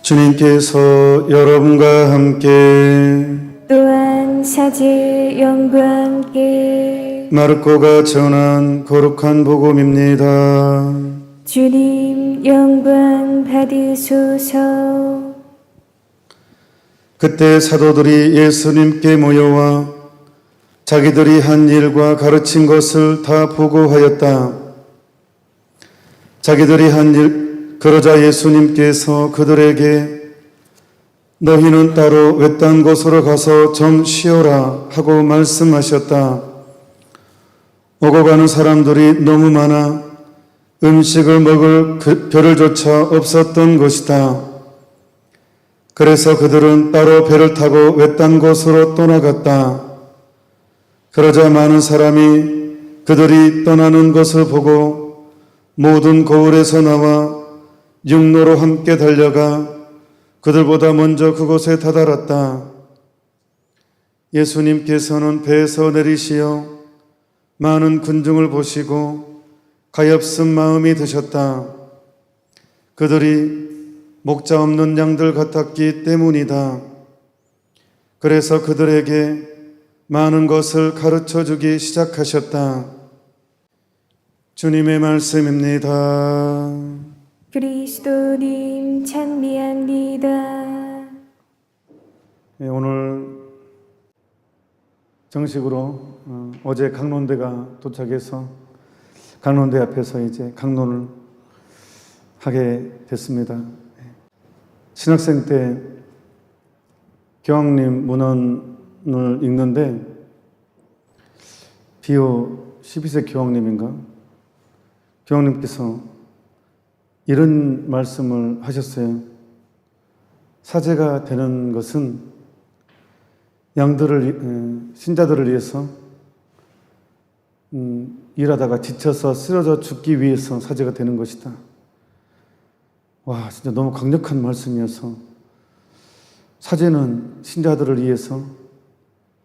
주님께서 여러분과 함께 또한 사제 영과 함께 마르코가 전한 거룩한 복음입니다. 주님 영광 받으소서. 그때 사도들이 예수님께 모여와 자기들이 한 일과 가르친 것을 다 보고하였다. 자기들이 한 일, 그러자 예수님께서 그들에게 너희는 따로 외딴 곳으로 가서 좀 쉬어라 하고 말씀하셨다. 오고 가는 사람들이 너무 많아 음식을 먹을 겨를조차 없었던 것이다. 그래서 그들은 따로 배를 타고 외딴 곳으로 떠나갔다. 그러자 많은 사람이 그들이 떠나는 것을 보고 모든 거울에서 나와 육로로 함께 달려가 그들보다 먼저 그곳에 다다랐다. 예수님께서는 배에서 내리시어 많은 군중을 보시고 가엾은 마음이 드셨다. 그들이 목자 없는 양들 같았기 때문이다. 그래서 그들에게 많은 것을 가르쳐 주기 시작하셨다. 주님의 말씀입니다. 그리스도님 찬미합니다. 오늘 정식으로 어제 강론대가 도착해서 강론대 앞에서 이제 강론을 하게 됐습니다. 신학생 때 교황님 문헌을 읽는데 비오 12세 교황님인가? 교황님께서 이런 말씀을 하셨어요. 사제가 되는 것은 신자들을 위해서 일하다가 지쳐서 쓰러져 죽기 위해서 사제가 되는 것이다. 와, 진짜 너무 강력한 말씀이어서 사제는 신자들을 위해서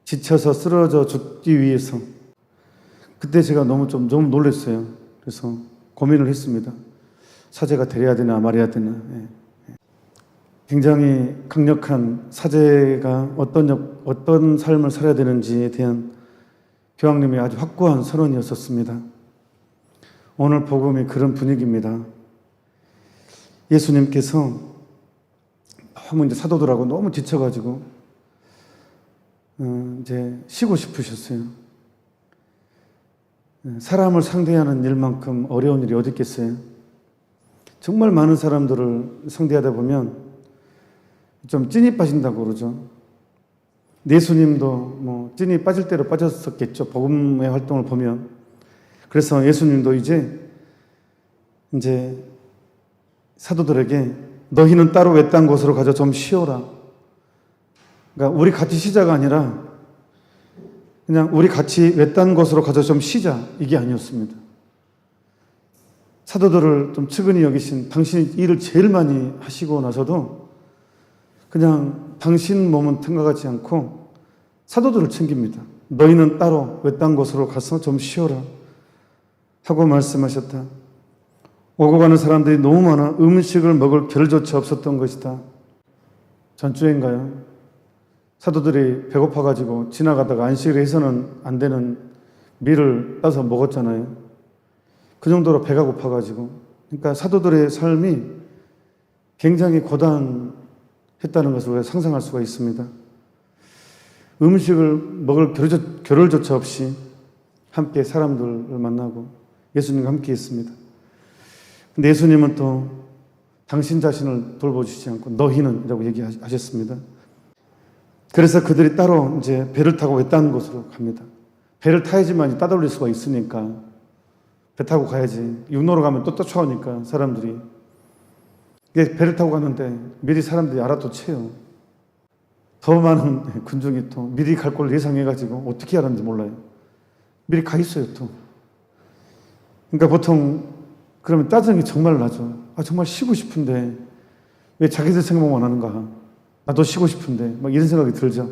지쳐서 쓰러져 죽기 위해서 그때 제가 너무 놀랐어요. 그래서 고민을 했습니다. 사제가 되려야 되나 말아야 되나. 굉장히 강력한 사제가 어떤 삶을 살아야 되는지에 대한 교황님의 아주 확고한 선언이었었습니다. 오늘 복음이 그런 분위기입니다. 예수님께서 너무 이제 사도들하고 너무 지쳐가지고 이제 쉬고 싶으셨어요. 사람을 상대하는 일만큼 어려운 일이 어디 있겠어요? 정말 많은 사람들을 상대하다 보면 좀 찐이 빠진다고 그러죠. 예수님도 찐이 빠질 대로 빠졌었겠죠. 복음의 활동을 보면. 그래서 예수님도 이제 사도들에게 너희는 따로 외딴 곳으로 가서 좀 쉬어라. 그러니까 우리 같이 쉬자가 아니라 그냥 우리 같이 외딴 곳으로 가서 좀 쉬자. 이게 아니었습니다. 사도들을 좀 측은히 여기신 당신이 일을 제일 많이 하시고 나서도 그냥 당신 몸은 생각하지 않고 사도들을 챙깁니다. 너희는 따로 외딴 곳으로 가서 좀 쉬어라 하고 말씀하셨다. 오고 가는 사람들이 너무 많아 음식을 먹을 겨를조차 없었던 것이다. 전주인가요? 사도들이 배고파가지고 지나가다가 안식을 해서는 안 되는 밀을 따서 먹었잖아요. 그 정도로 배가 고파가지고. 그러니까 사도들의 삶이 굉장히 고단했다는 것을 우리가 상상할 수가 있습니다. 음식을 먹을 겨를조차 없이 함께 사람들을 만나고 예수님과 함께 했습니다. 근데 예수님은 또 당신 자신을 돌보시지 않고 너희는 이라고 얘기하셨습니다. 그래서 그들이 따로 이제 배를 타고 외딴 곳으로 갑니다. 배를 타야지만 따돌릴 수가 있으니까 배 타고 가야지. 육로로 가면 또 쫓아오니까 사람들이. 배를 타고 갔는데 미리 사람들이 알아도채요. 더 많은 군중이 또 미리 갈 걸 예상해가지고 어떻게 알았는지 몰라요. 미리 가 있어요 또. 그러니까 보통 그러면 짜증이 정말 나죠. 정말 쉬고 싶은데 왜 자기들 생각만 하는가. 나도 쉬고 싶은데 막 이런 생각이 들죠.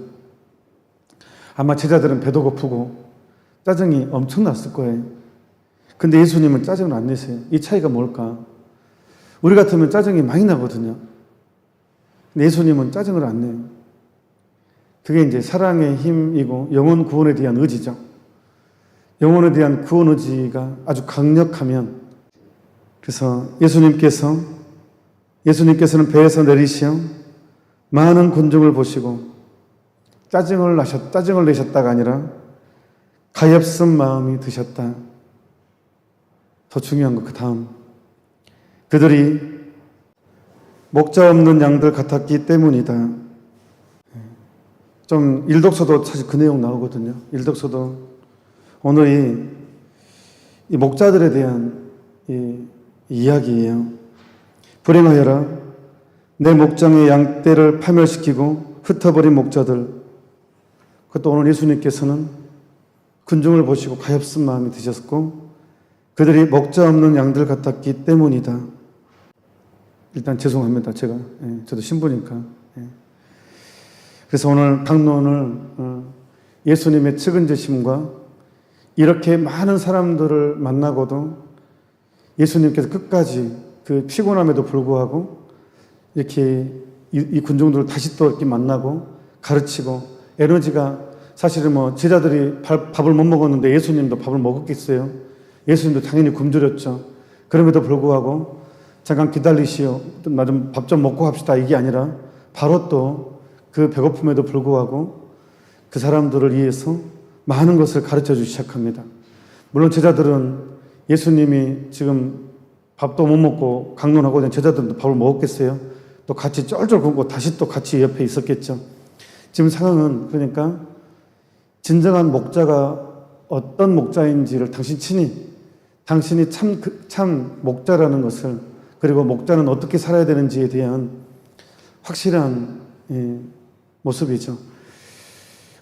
아마 제자들은 배도 고프고 짜증이 엄청 났을 거예요. 근데 예수님은 짜증을 안 내세요. 이 차이가 뭘까? 우리 같으면 짜증이 많이 나거든요. 근데 예수님은 짜증을 안 내요. 그게 이제 사랑의 힘이고 영혼 구원에 대한 의지죠. 영혼에 대한 구원 의지가 아주 강력하면, 그래서 예수님께서는 배에서 내리시어 많은 군중을 보시고 짜증을 내셨다가 아니라 가엾은 마음이 드셨다. 더 중요한 거 그 다음. 그들이 목자 없는 양들 같았기 때문이다. 좀 일독서도 사실 그 내용 나오거든요. 일독서도 오늘 이 목자들에 대한 이야기예요. 불행하여라. 내 목장의 양떼를 파멸시키고 흩어버린 목자들. 그것도 오늘 예수님께서는 군중을 보시고 가엾은 마음이 드셨고 그들이 목자 없는 양들 같았기 때문이다. 일단 죄송합니다. 저도 신부니까. 그래서 오늘 강론을 예수님의 측은지심과 이렇게 많은 사람들을 만나고도 예수님께서 끝까지 그 피곤함에도 불구하고 이렇게 이 군중들을 다시 또 이렇게 만나고 가르치고 에너지가, 사실은 뭐 제자들이 밥을 못 먹었는데 예수님도 밥을 먹었겠어요? 예수님도 당연히 굶주렸죠. 그럼에도 불구하고 잠깐 기다리시오. 밥 좀 먹고 합시다. 이게 아니라 바로 또 그 배고픔에도 불구하고 그 사람들을 위해서 많은 것을 가르쳐 주기 시작합니다. 물론 제자들은 예수님이 지금 밥도 못 먹고 강론하고 있는 제자들도 밥을 먹었겠어요? 또 같이 쫄쫄 굶고 다시 또 같이 옆에 있었겠죠. 지금 상황은 그러니까 진정한 목자가 어떤 목자인지를 당신이 참 목자라는 것을, 그리고 목자는 어떻게 살아야 되는지에 대한 확실한 모습이죠.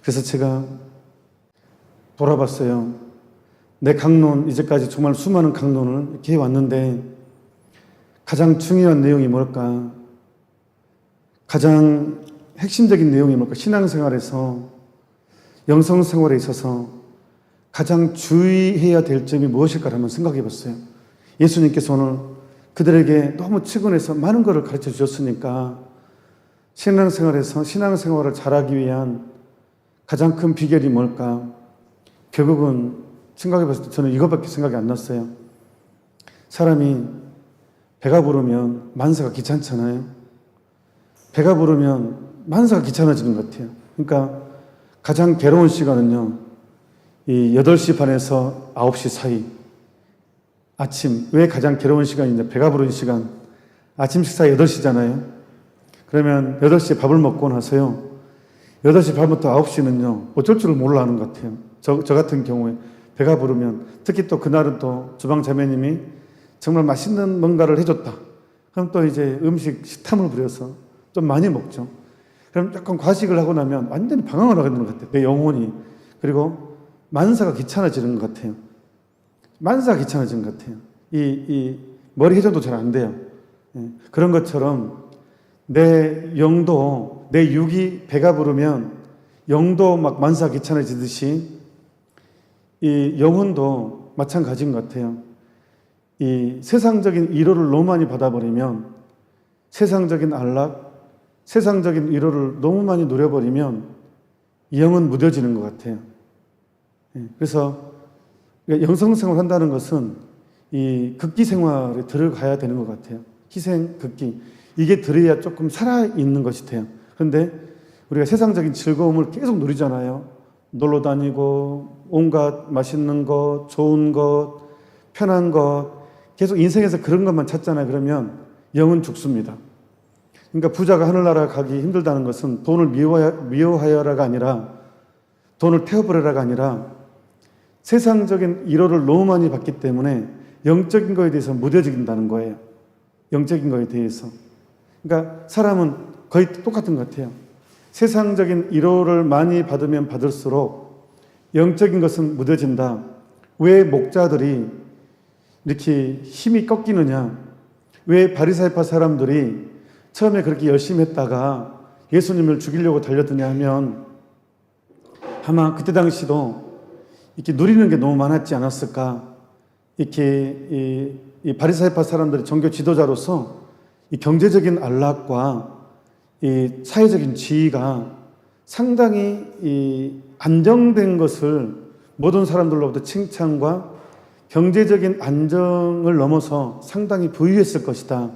그래서 제가 돌아봤어요. 내 강론, 이제까지 정말 수많은 강론을 이렇게 해왔는데 가장 중요한 내용이 뭘까? 가장 핵심적인 내용이 뭘까? 신앙생활에서, 영성생활에 있어서 가장 주의해야 될 점이 무엇일까 한번 생각해 봤어요. 예수님께서 오늘 그들에게 너무 측은해서 많은 것을 가르쳐 주셨으니까 신앙생활을 잘하기 위한 가장 큰 비결이 뭘까? 결국은 생각해 봤을 때 저는 이것밖에 생각이 안 났어요. 사람이 배가 부르면 만사가 귀찮잖아요. 배가 부르면 만사가 귀찮아지는 것 같아요. 그러니까 가장 괴로운 시간은요, 이 8시 반에서 9시 사이, 아침. 왜 가장 괴로운 시간이냐? 배가 부르는 시간. 아침 식사 8시잖아요. 그러면 8시에 밥을 먹고 나서요, 8시 반부터 9시는요, 어쩔 줄을 몰라 하는 것 같아요. 저 같은 경우에 배가 부르면, 특히 또 그날은 또 주방 자매님이 정말 맛있는 뭔가를 해줬다. 그럼 또 이제 음식 식탐을 부려서 좀 많이 먹죠. 그럼 약간 과식을 하고 나면 완전히 방황을 하게 되는 것 같아요. 내 영혼이. 그리고 만사가 귀찮아지는 것 같아요. 만사가 귀찮아지는 것 같아요. 이 머리 회전도 잘 안 돼요. 그런 것처럼 내 영도, 내 육이 배가 부르면 영도 막 만사가 귀찮아지듯이 이 영혼도 마찬가지인 것 같아요. 이 세상적인 위로를 너무 많이 받아버리면, 세상적인 안락, 세상적인 위로를 너무 많이 누려버리면 영은 무뎌지는 것 같아요. 그래서 영성생활을 한다는 것은 이 극기 생활에 들어가야 되는 것 같아요. 희생, 극기. 이게 들어야 조금 살아있는 것이 돼요. 그런데 우리가 세상적인 즐거움을 계속 누리잖아요. 놀러 다니고, 온갖 맛있는 것, 좋은 것, 편한 것, 계속 인생에서 그런 것만 찾잖아요. 그러면 영은 죽습니다. 그러니까 부자가 하늘나라 가기 힘들다는 것은 돈을 미워하여라가 아니라, 돈을 태워버려라가 아니라 세상적인 위로를 너무 많이 받기 때문에 영적인 거에 대해서 무뎌진다는 거예요. 영적인 거에 대해서. 그러니까 사람은 거의 똑같은 것 같아요. 세상적인 위로를 많이 받으면 받을수록 영적인 것은 무뎌진다. 왜 목자들이 이렇게 힘이 꺾이느냐? 왜 바리사이파 사람들이 처음에 그렇게 열심히 했다가 예수님을 죽이려고 달렸더냐 하면, 아마 그때 당시도 이렇게 누리는 게 너무 많았지 않았을까? 이렇게 이 바리사이파 사람들이 종교 지도자로서 이 경제적인 안락과 이 사회적인 지위가 상당히 이 안정된 것을 모든 사람들로부터 칭찬과 경제적인 안정을 넘어서 상당히 부유했을 것이다.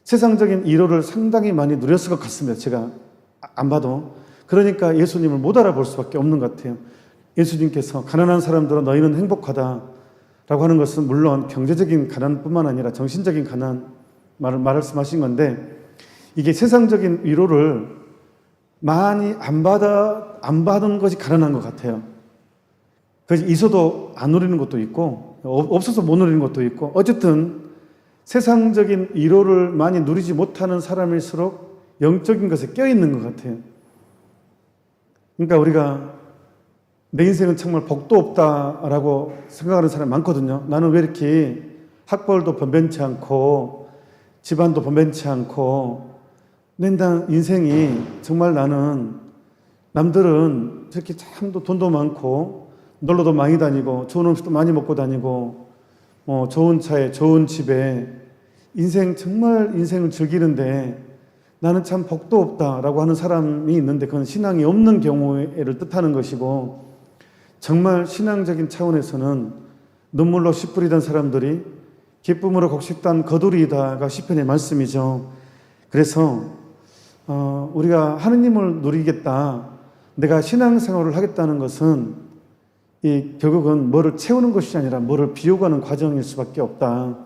세상적인 위로를 상당히 많이 누렸을 것 같습니다. 제가 안 봐도. 그러니까 예수님을 못 알아볼 수밖에 없는 것 같아요. 예수님께서 가난한 사람들은 너희는 행복하다 라고 하는 것은 물론 경제적인 가난뿐만 아니라 정신적인 가난 말씀하신 건데, 이게 세상적인 위로를 많이 안 받은 것이 가난한 것 같아요. 그래서 있어도 안 누리는 것도 있고 없어서 못 누리는 것도 있고, 어쨌든 세상적인 위로를 많이 누리지 못하는 사람일수록 영적인 것에 껴있는 것 같아요. 그러니까 우리가 내 인생은 정말 복도 없다라고 생각하는 사람이 많거든요. 나는 왜 이렇게 학벌도 변변치 않고 집안도 변변치 않고 내 인생이 정말 나는 남들은 저렇게 참 돈도 많고 놀러도 많이 다니고 좋은 음식도 많이 먹고 다니고 좋은 차에 좋은 집에 정말 인생을 즐기는데 나는 참 복도 없다라고 하는 사람이 있는데, 그건 신앙이 없는 경우를 뜻하는 것이고, 정말 신앙적인 차원에서는 눈물로 씨 뿌리던 사람들이 기쁨으로 곡식단 거두리이다가 시편의 말씀이죠. 그래서 우리가 하느님을 누리겠다, 내가 신앙생활을 하겠다는 것은 결국은 뭐를 채우는 것이 아니라 뭐를 비워가는 과정일 수밖에 없다.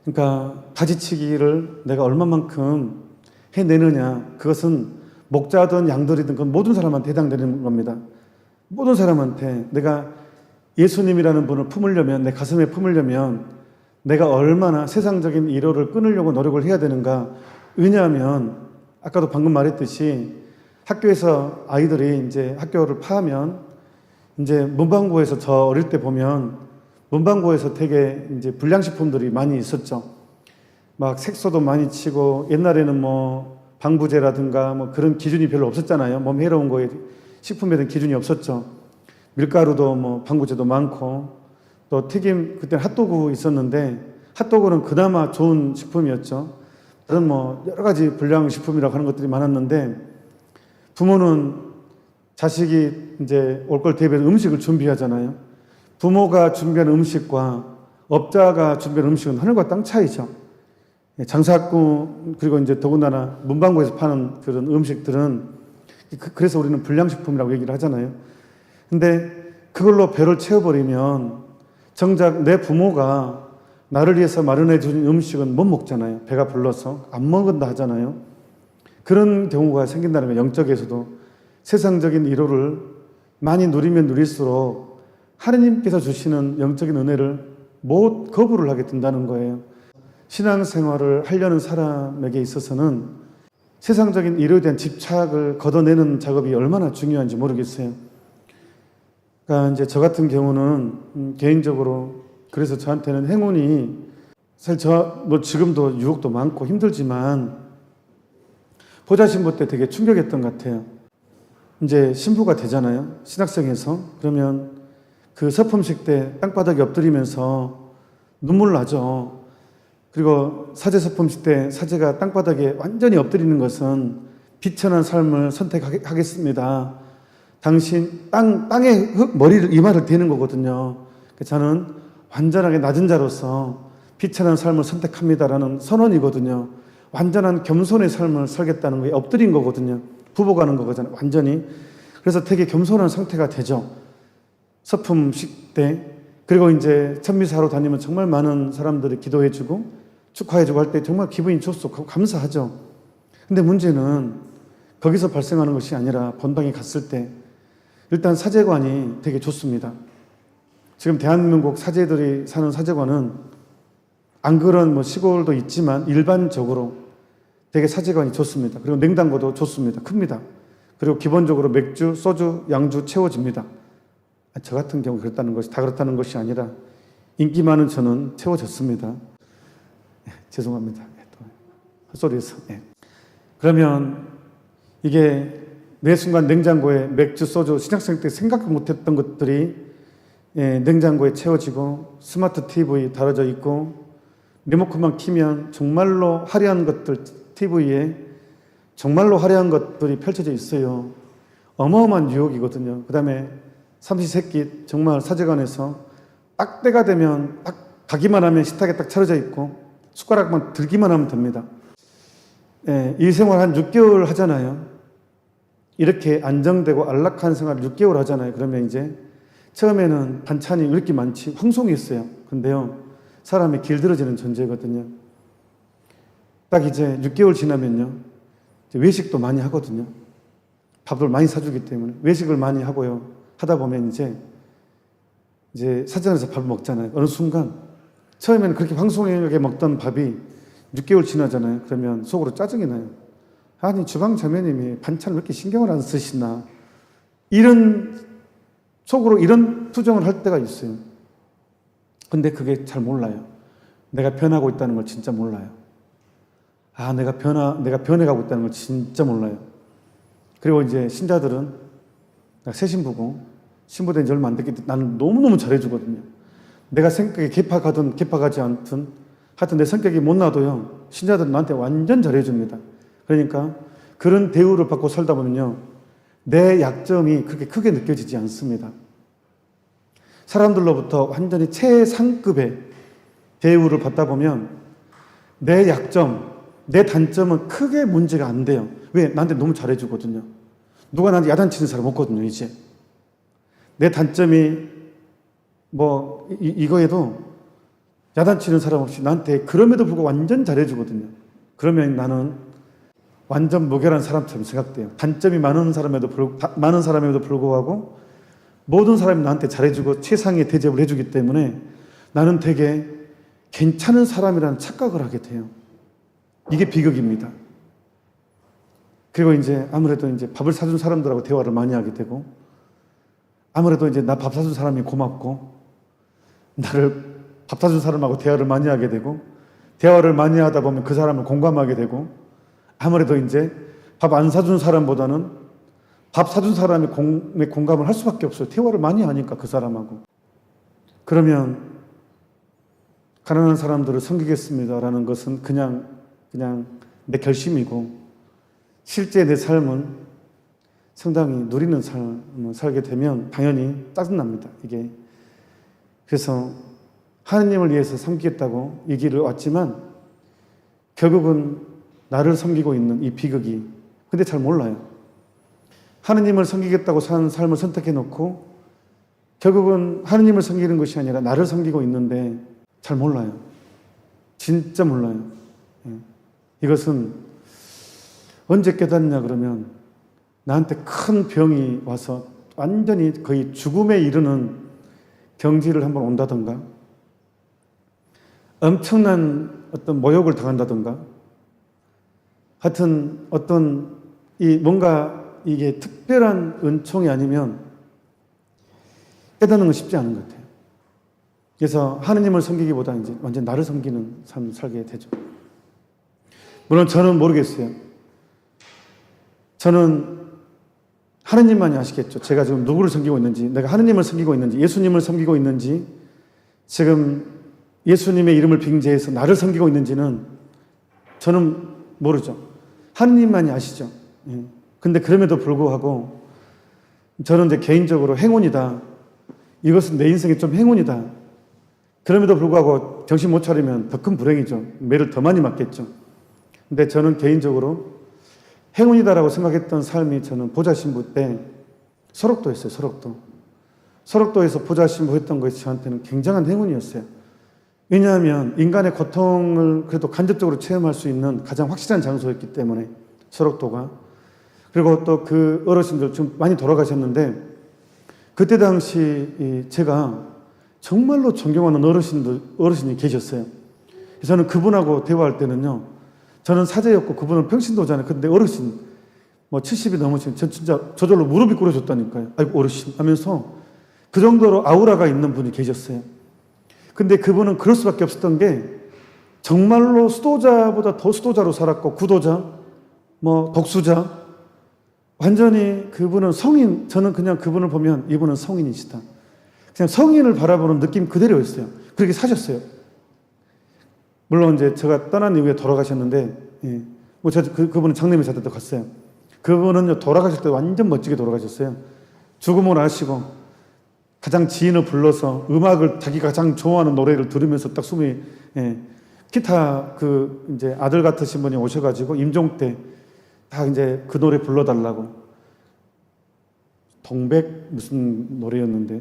그러니까 가지치기를 내가 얼마만큼 해내느냐, 그것은 목자든 양들이든 그건 모든 사람한테 해당되는 겁니다. 모든 사람한테 내가 예수님이라는 분을 품으려면, 내 가슴에 품으려면 내가 얼마나 세상적인 위로를 끊으려고 노력을 해야 되는가. 왜냐하면 아까도 방금 말했듯이 학교에서 아이들이 이제 학교를 파하면 이제 문방구에서 저 어릴 때 보면 문방구에서 되게 이제 불량식품들이 많이 있었죠. 막 색소도 많이 치고, 옛날에는 뭐 방부제라든가 뭐 그런 기준이 별로 없었잖아요. 몸 해로운 거에 식품에 대한 기준이 없었죠. 밀가루도 뭐 방부제도 많고, 또 튀김, 그때는 핫도그 있었는데 핫도그는 그나마 좋은 식품이었죠. 다른 뭐 여러 가지 불량식품이라고 하는 것들이 많았는데, 부모는 자식이 이제 올 걸 대비해서 음식을 준비하잖아요. 부모가 준비한 음식과 업자가 준비한 음식은 하늘과 땅 차이죠. 장사꾼, 그리고 이제 더군다나 문방구에서 파는 그런 음식들은, 그래서 우리는 불량식품이라고 얘기를 하잖아요. 근데 그걸로 배를 채워버리면 정작 내 부모가 나를 위해서 마련해 준 음식은 못 먹잖아요. 배가 불러서 안 먹은다 하잖아요. 그런 경우가 생긴다는 거예요. 영적에서도 세상적인 위로를 많이 누리면 누릴수록 하느님께서 주시는 영적인 은혜를 못 거부를 하게 된다는 거예요. 신앙생활을 하려는 사람에게 있어서는 세상적인 위로에 대한 집착을 걷어내는 작업이 얼마나 중요한지 모르겠어요. 그러니까 이제 저 같은 경우는 개인적으로, 그래서 저한테는 행운이, 사실 뭐 지금도 유혹도 많고 힘들지만 보자신부 때 되게 충격했던 것 같아요. 이제 신부가 되잖아요. 신학생에서. 그러면 그 서품식 때 땅바닥에 엎드리면서 눈물 나죠. 그리고 사제 서품식 때 사제가 땅바닥에 완전히 엎드리는 것은 비천한 삶을 선택하겠습니다. 당신 땅에 머리를, 이마를 대는 거거든요. 저는 완전하게 낮은 자로서 비천한 삶을 선택합니다라는 선언이거든요. 완전한 겸손의 삶을 살겠다는 거에 엎드린 거거든요. 부복하는 거거든요. 완전히. 그래서 되게 겸손한 상태가 되죠. 서품식 때. 그리고 이제 천미사로 다니면 정말 많은 사람들이 기도해주고 축하해주고 할 때 정말 기분이 좋고 감사하죠. 근데 문제는 거기서 발생하는 것이 아니라 본방에 갔을 때 일단 사제관이 되게 좋습니다. 지금 대한민국 사제들이 사는 사제관은 안 그런 뭐 시골도 있지만 일반적으로 되게 사제관이 좋습니다. 그리고 냉장고도 좋습니다. 큽니다. 그리고 기본적으로 맥주, 소주, 양주 채워집니다. 저 같은 경우 그렇다는 것이 다 그렇다는 것이 아니라 인기 많은 저는 채워졌습니다. 죄송합니다. 또 헛소리해서. 그러면 이게 매 순간 냉장고에 맥주, 소주, 신학생 때 생각 못했던 것들이 냉장고에 채워지고, 스마트 TV 달아져 있고, 리모컨만 키면 정말로 화려한 것들 TV에 정말로 화려한 것들이 펼쳐져 있어요. 어마어마한 유혹이거든요. 그 다음에 삼시세끼 정말 사제관에서 딱 때가 되면 딱 가기만 하면 식탁에 딱 차려져 있고 숟가락만 들기만 하면 됩니다. 예, 이 생활 한 6개월 하잖아요. 이렇게 안정되고 안락한 생활 6개월 하잖아요. 그러면 이제 처음에는 반찬이 왜 이렇게 많지? 황송했어요. 근데요, 사람이 길들어지는 존재거든요. 딱 이제 6개월 지나면요, 이제 외식도 많이 하거든요. 밥을 많이 사주기 때문에 외식을 많이 하고요. 하다 보면 이제 사전에서 밥을 먹잖아요. 어느 순간 처음에는 그렇게 황송하게 먹던 밥이 6개월 지나잖아요. 그러면 속으로 짜증이 나요. 아니, 주방 자매님이 반찬을 왜 이렇게 신경을 안 쓰시나. 속으로 이런 투정을 할 때가 있어요. 근데 그게 잘 몰라요. 내가 변하고 있다는 걸 진짜 몰라요. 아, 내가 변해가고 있다는 걸 진짜 몰라요. 그리고 이제 신자들은 새 신부고 신부된 지 얼마 안 됐기 때문에 나는 너무너무 잘해주거든요. 내가 성격이 개팍하든 개팍하지 않든 하여튼 내 성격이 못나도요, 신자들은 나한테 완전 잘해줍니다. 그러니까 그런 대우를 받고 살다 보면요, 내 약점이 그렇게 크게 느껴지지 않습니다. 사람들로부터 완전히 최상급의 대우를 받다 보면 내 약점, 내 단점은 크게 문제가 안 돼요. 왜? 나한테 너무 잘해주거든요. 누가 나한테 야단치는 사람 없거든요, 이제. 내 단점이 이거에도 야단치는 사람 없이 나한테 그럼에도 불구하고 완전 잘해주거든요. 그러면 나는 완전 무결한 사람처럼 생각돼요. 단점이 많은 사람에도 불구하고 모든 사람이 나한테 잘해주고 최상의 대접을 해주기 때문에 나는 되게 괜찮은 사람이라는 착각을 하게 돼요. 이게 비극입니다. 그리고 이제 아무래도 이제 밥을 사준 사람들하고 대화를 많이 하게 되고, 아무래도 이제 나 밥 사준 사람이 고맙고, 나를 밥 사준 사람하고 대화를 많이 하게 되고, 대화를 많이 하다 보면 그 사람을 공감하게 되고, 아무래도 이제 밥 안 사준 사람보다는 밥 사준 사람의 공감을 할 수밖에 없어요. 대화를 많이 하니까 그 사람하고. 그러면 가난한 사람들을 섬기겠습니다라는 것은 그냥 내 결심이고, 실제 내 삶은 상당히 누리는 삶을 살게 되면 당연히 짜증납니다, 이게. 그래서 하느님을 위해서 섬기겠다고 이 길을 왔지만 결국은 나를 섬기고 있는 이 비극이, 근데 잘 몰라요. 하느님을 섬기겠다고 사는 삶을 선택해 놓고 결국은 하느님을 섬기는 것이 아니라 나를 섬기고 있는데 잘 몰라요. 진짜 몰라요. 이것은 언제 깨닫냐 그러면 나한테 큰 병이 와서 완전히 거의 죽음에 이르는 경지를 한번 온다던가, 엄청난 어떤 모욕을 당한다던가, 하여튼 어떤 뭔가 이게 특별한 은총이 아니면 깨닫는 건 쉽지 않은 것 같아요. 그래서 하느님을 섬기기보다 이제 완전 나를 섬기는 삶을 살게 되죠. 물론 저는 모르겠어요. 저는 하느님만이 아시겠죠. 제가 지금 누구를 섬기고 있는지, 내가 하느님을 섬기고 있는지, 예수님을 섬기고 있는지, 지금 예수님의 이름을 빙자해서 나를 섬기고 있는지는 저는 모르죠. 하느님만이 아시죠. 근데 그럼에도 불구하고 저는 이제 개인적으로 행운이다. 이것은 내 인생에 좀 행운이다. 그럼에도 불구하고 정신 못 차리면 더 큰 불행이죠. 매를 더 많이 맞겠죠. 근데 저는 개인적으로 행운이다라고 생각했던 삶이, 저는 보좌신부 때 설옥도였어요. 설옥도에서 보좌신부 했던 것이 저한테는 굉장한 행운이었어요. 왜냐하면 인간의 고통을 그래도 간접적으로 체험할 수 있는 가장 확실한 장소였기 때문에, 설옥도가. 그리고 또 그 어르신들 좀 많이 돌아가셨는데, 그때 당시 제가 정말로 존경하는 어르신이 계셨어요. 그래서 저는 그분하고 대화할 때는요, 저는 사제였고 그분은 평신도잖아요. 근데 어르신 70이 넘으시면 전 진짜 저절로 무릎이 꿇어졌다니까요. 아이고 어르신 하면서 그 정도로 아우라가 있는 분이 계셨어요. 근데 그분은 그럴 수밖에 없었던 게, 정말로 수도자보다 더 수도자로 살았고, 구도자, 독수자, 완전히 그분은 성인, 저는 그냥 그분을 보면 이분은 성인이시다. 그냥 성인을 바라보는 느낌 그대로였어요. 그렇게 사셨어요. 물론 이제 제가 떠난 이후에 돌아가셨는데, 뭐 그분은 장례미사도 갔어요. 그분은 돌아가실 때 완전 멋지게 돌아가셨어요. 죽음을 아시고 가장 지인을 불러서 음악을 자기가 가장 좋아하는 노래를 들으면서 딱 숨이, 기타 이제 아들 같으신 분이 오셔가지고 임종 때 다 이제 그 노래 불러달라고, 동백 무슨 노래였는데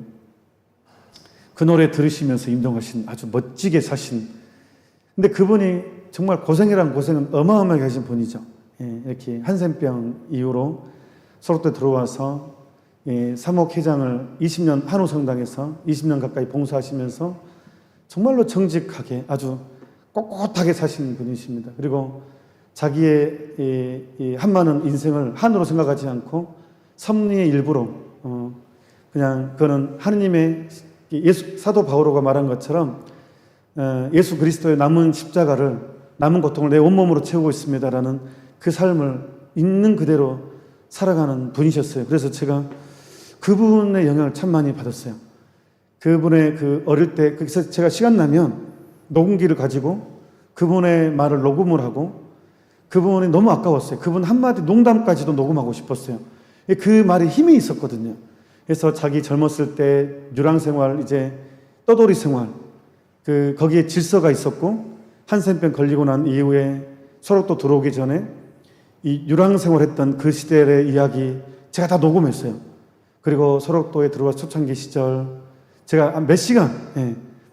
그 노래 들으시면서 임종하신, 아주 멋지게 사신, 근데 그분이 정말 고생이란 고생은 어마어마하게 하신 분이죠. 이렇게 한센병 이후로 소록도에 들어와서 사목회장을 20년 한우 성당에서 20년 가까이 봉사하시면서 정말로 정직하게 아주 꼿꼿하게 사신 분이십니다. 그리고 자기의 이 한많은 인생을 한으로 생각하지 않고 섭리의 일부로 그냥 그는 하느님의 사도 바오로가 말한 것처럼 예수 그리스도의 남은 십자가를, 남은 고통을 내 온몸으로 채우고 있습니다라는 그 삶을 있는 그대로 살아가는 분이셨어요. 그래서 제가 그분의 영향을 참 많이 받았어요. 그분의 어릴 때, 그래서 제가 시간 나면 녹음기를 가지고 그분의 말을 녹음을 하고, 그분이 너무 아까웠어요. 그분 한마디 농담까지도 녹음하고 싶었어요. 그 말에 힘이 있었거든요. 그래서 자기 젊었을 때 유랑 생활, 이제 떠돌이 생활, 거기에 질서가 있었고, 한센병 걸리고 난 이후에 소록도 들어오기 전에 이 유랑 생활했던 그 시대의 이야기 제가 다 녹음했어요. 그리고 소록도에 들어와서 초창기 시절 제가 몇 시간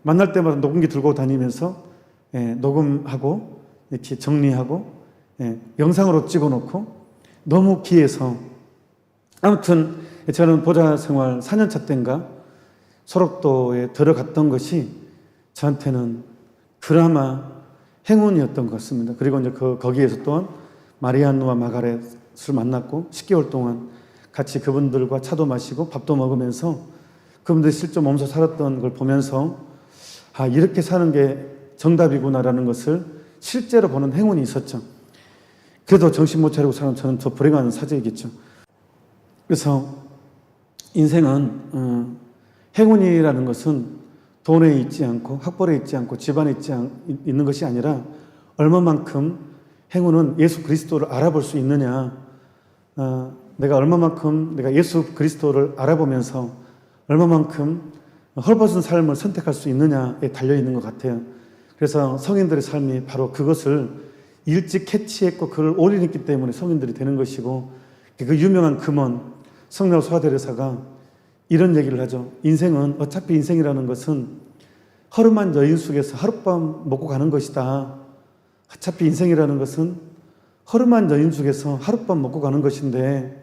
만날 때마다 녹음기 들고 다니면서 녹음하고 이렇게 정리하고 영상으로 찍어놓고, 너무 귀해서 아무튼 저는 보좌 생활 4년차 때인가 소록도에 들어갔던 것이 저한테는 그나마 행운이었던 것 같습니다. 그리고 이제 거기에서 또한 마리안누와 마가렛을 만났고 10개월 동안 같이 그분들과 차도 마시고 밥도 먹으면서 그분들이 실제 몸소 살았던 걸 보면서, 아, 이렇게 사는 게 정답이구나라는 것을 실제로 보는 행운이 있었죠. 그래도 정신 못 차리고 사는 저는 더 불행한 사제이겠죠. 그래서 인생은 행운이라는 것은 돈에 있지 않고 학벌에 있지 않고 집안에 있는 것이 아니라 얼마만큼 행운은 예수 그리스도를 알아볼 수 있느냐, 내가 얼마만큼 내가 예수 그리스도를 알아보면서 얼마만큼 헐벗은 삶을 선택할 수 있느냐에 달려있는 것 같아요. 그래서 성인들의 삶이 바로 그것을 일찍 캐치했고 그걸 올인했기 때문에 성인들이 되는 것이고, 그 유명한 금원 성녀 소아데레사가 이런 얘기를 하죠. 인생은, 어차피 인생이라는 것은 허름한 여인 속에서 하룻밤 먹고 가는 것이다. 어차피 인생이라는 것은 허름한 여인 중에서 하룻밤 먹고 가는 것인데,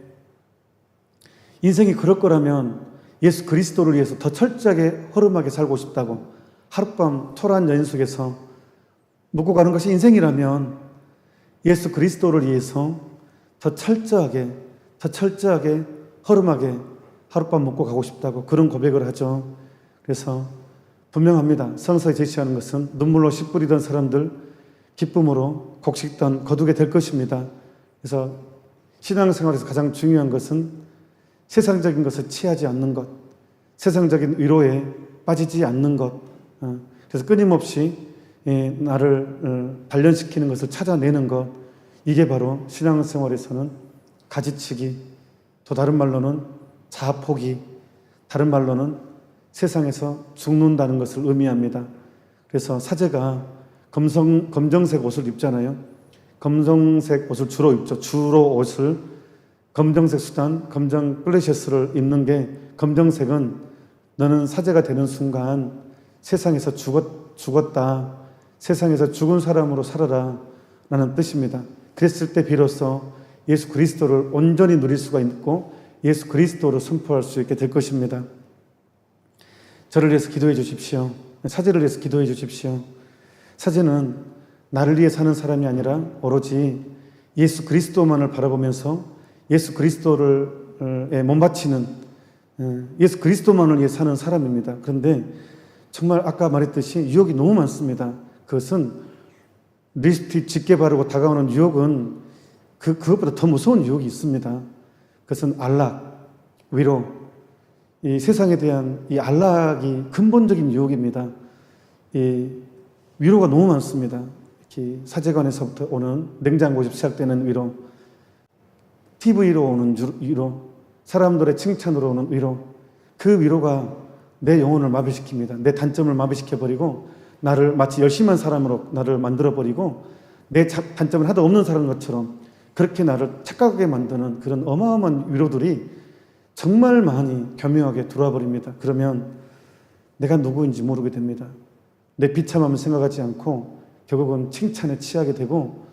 인생이 그럴 거라면 예수 그리스도를 위해서 더 철저하게 허름하게 살고 싶다고, 하룻밤 토란 여인 속에서 먹고 가는 것이 인생이라면 예수 그리스도를 위해서 더 철저하게 허름하게 하룻밤 먹고 가고 싶다고 그런 고백을 하죠. 그래서 분명합니다. 성서에 제시하는 것은 눈물로 씨 뿌리던 사람들 기쁨으로 곡식던 거두게 될 것입니다. 그래서 신앙생활에서 가장 중요한 것은 세상적인 것을 취하지 않는 것, 세상적인 위로에 빠지지 않는 것, 그래서 끊임없이 나를 단련시키는 것을 찾아내는 것, 이게 바로 신앙생활에서는 가지치기, 또 다른 말로는 자포기, 다른 말로는 세상에서 죽는다는 것을 의미합니다. 그래서 사제가 검정색 옷을 입잖아요. 검정색 옷을 주로 입죠. 주로 옷을 검정색 수단, 검정 플래셔스를 입는 게, 검정색은 너는 사제가 되는 순간 세상에서 죽었다. 세상에서 죽은 사람으로 살아라 라는 뜻입니다. 그랬을 때 비로소 예수 그리스도를 온전히 누릴 수가 있고 예수 그리스도를 선포할 수 있게 될 것입니다. 저를 위해서 기도해 주십시오. 사제를 위해서 기도해 주십시오. 사제는 나를 위해 사는 사람이 아니라 오로지 예수 그리스도만을 바라보면서 예수 그리스도를 몸바치는, 예수 그리스도만을 위해 사는 사람입니다. 그런데 정말 아까 말했듯이 유혹이 너무 많습니다. 그것은 립스틱 짙게 바르고 다가오는 유혹은 그것보다 더 무서운 유혹이 있습니다. 그것은 안락, 위로, 이 세상에 대한 이 안락이 근본적인 유혹입니다. 이 위로가 너무 많습니다. 특히 사제관에서부터 오는 냉장고에서 시작되는 위로, TV로 오는 위로, 사람들의 칭찬으로 오는 위로, 그 위로가 내 영혼을 마비시킵니다. 내 단점을 마비시켜버리고 나를 마치 열심한 사람으로 나를 만들어버리고 내 단점을 하나도 없는 사람 것처럼 그렇게 나를 착각하게 만드는 그런 어마어마한 위로들이 정말 많이 교묘하게 들어와 버립니다. 그러면 내가 누구인지 모르게 됩니다. 내 비참함을 생각하지 않고 결국은 칭찬에 취하게 되고,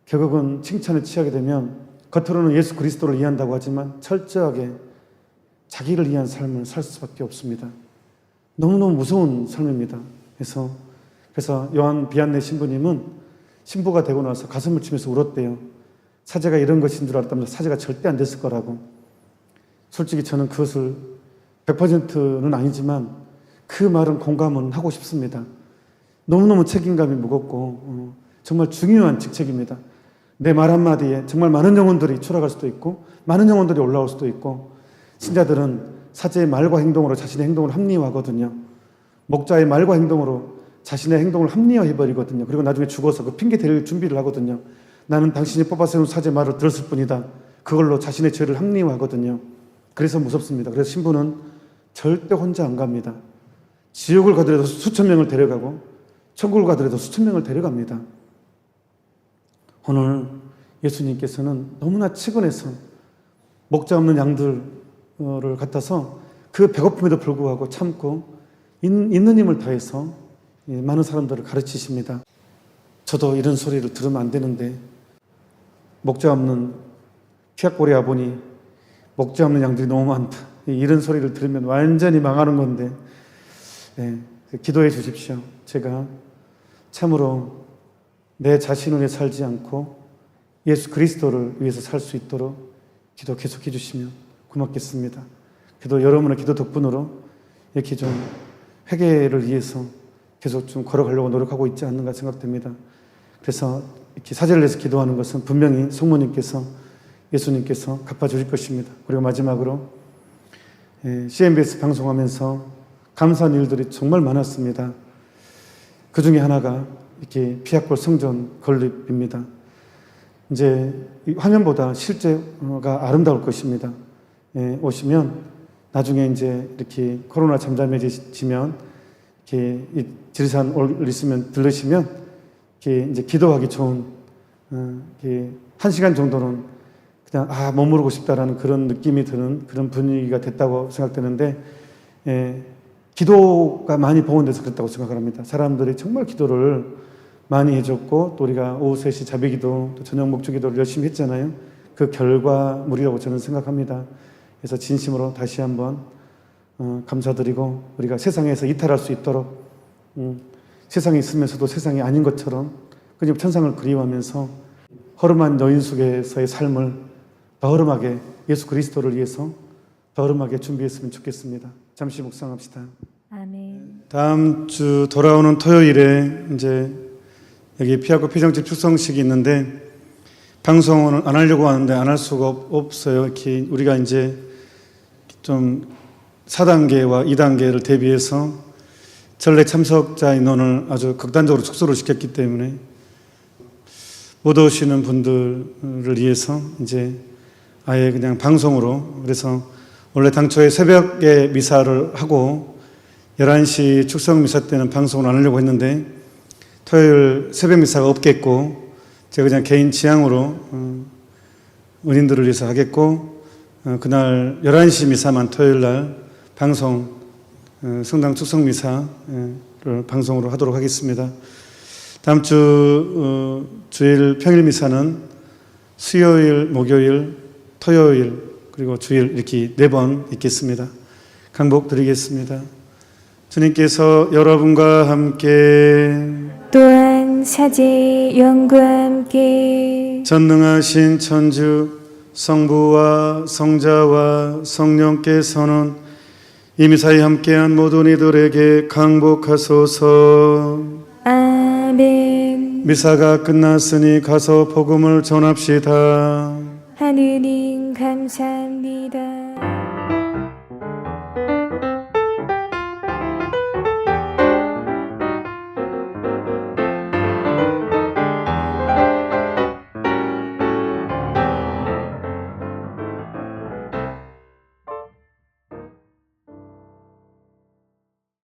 결국은 칭찬에 취하게 되면 겉으로는 예수 그리스도를 이해한다고 하지만 철저하게 자기를 위한 삶을 살 수밖에 없습니다. 너무너무 무서운 삶입니다. 그래서 요한 비안네 신부님은 신부가 되고 나서 가슴을 치면서 울었대요. 사제가 이런 것인 줄 알았다면 사제가 절대 안 됐을 거라고. 솔직히 저는 그것을 100%는 아니지만 그 말은 공감은 하고 싶습니다. 너무너무 책임감이 무겁고 정말 중요한 직책입니다. 내 말 한마디에 정말 많은 영혼들이 추락할 수도 있고 많은 영혼들이 올라올 수도 있고, 신자들은 사제의 말과 행동으로 자신의 행동을 합리화하거든요. 목자의 말과 행동으로 자신의 행동을 합리화해버리거든요. 그리고 나중에 죽어서 그 핑계 댈 준비를 하거든요. 나는 당신이 뽑아세운 사제 말을 들었을 뿐이다. 그걸로 자신의 죄를 합리화하거든요. 그래서 무섭습니다. 그래서 신부는 절대 혼자 안 갑니다. 지옥을 가더라도 수천 명을 데려가고 천국을 가더라도 수천 명을 데려갑니다. 오늘 예수님께서는 너무나 측은해서 목자 없는 양들을 갖다서 그 배고픔에도 불구하고 참고 있는 힘을 다해서 많은 사람들을 가르치십니다. 저도 이런 소리를 들으면 안 되는데, 목자 없는 피약골에 와보니 목자 없는 양들이 너무 많다. 이런 소리를 들으면 완전히 망하는 건데, 기도해 주십시오. 제가 참으로 내 자신을 위해 살지 않고 예수 그리스도를 위해서 살 수 있도록 기도 계속해 주시면 고맙겠습니다. 그래도 여러분의 기도 덕분으로 이렇게 좀 회개를 위해서 계속 좀 걸어가려고 노력하고 있지 않는가 생각됩니다. 그래서 이렇게 사제를 위해서 기도하는 것은 분명히 성모님께서, 예수님께서 갚아주실 것입니다. 그리고 마지막으로 CNBS 방송하면서 감사한 일들이 정말 많았습니다. 그 중에 하나가 이렇게 피약골 성전 건립입니다. 이제 이 화면보다 실제가 아름다울 것입니다. 오시면 나중에 이제 이렇게 코로나 잠잠해지면 이렇게 이 지리산 올리시면 들르시면 이렇게 이제 기도하기 좋은 이렇게 1시간 정도는 그냥 머무르고 싶다라는 그런 느낌이 드는 그런 분위기가 됐다고 생각되는데, 기도가 많이 보온돼서 그렇다고 생각을 합니다. 사람들이 정말 기도를 많이 해줬고, 또 우리가 오후 3시 자비기도, 또 저녁 목주기도를 열심히 했잖아요. 그 결과물이라고 저는 생각합니다. 그래서 진심으로 다시 한번 감사드리고, 우리가 세상에서 이탈할 수 있도록 세상에 있으면서도 세상이 아닌 것처럼 그냥 천상을 그리워하면서 허름한 여인 속에서의 삶을 더 허름하게 예수 그리스도를 위해서 더 허름하게 준비했으면 좋겠습니다. 잠시 묵상합시다. 아멘. 다음 주 돌아오는 토요일에 이제 여기 피하고 피정집 축성식이 있는데, 방송을 안 하려고 하는데 안 할 수가 없어요. 이렇게 우리가 이제 좀 4단계와 2단계를 대비해서 전례 참석자 인원을 아주 극단적으로 축소를 시켰기 때문에 못 오시는 분들을 위해서 이제 아예 그냥 방송으로, 그래서 원래 당초에 새벽에 미사를 하고 11시 축성 미사 때는 방송을 안 하려고 했는데 토요일 새벽 미사가 없겠고 제가 그냥 개인 취향으로 은인들을 위해서 하겠고, 그날 11시 미사만 토요일 날 방송, 성당 축성 미사를 방송으로 하도록 하겠습니다. 다음 주 주일 평일 미사는 수요일, 목요일, 토요일, 그리고 주일 이렇게 4번 있겠습니다. 강복 드리겠습니다. 주님께서 여러분과 함께 또한 사제의 영과 함께 전능하신 천주 성부와 성자와 성령께서는 이 미사에 함께한 모든 이들에게 강복하소서. 아멘. 미사가 끝났으니 가서 복음을 전합시다. 하느님 감사합니다.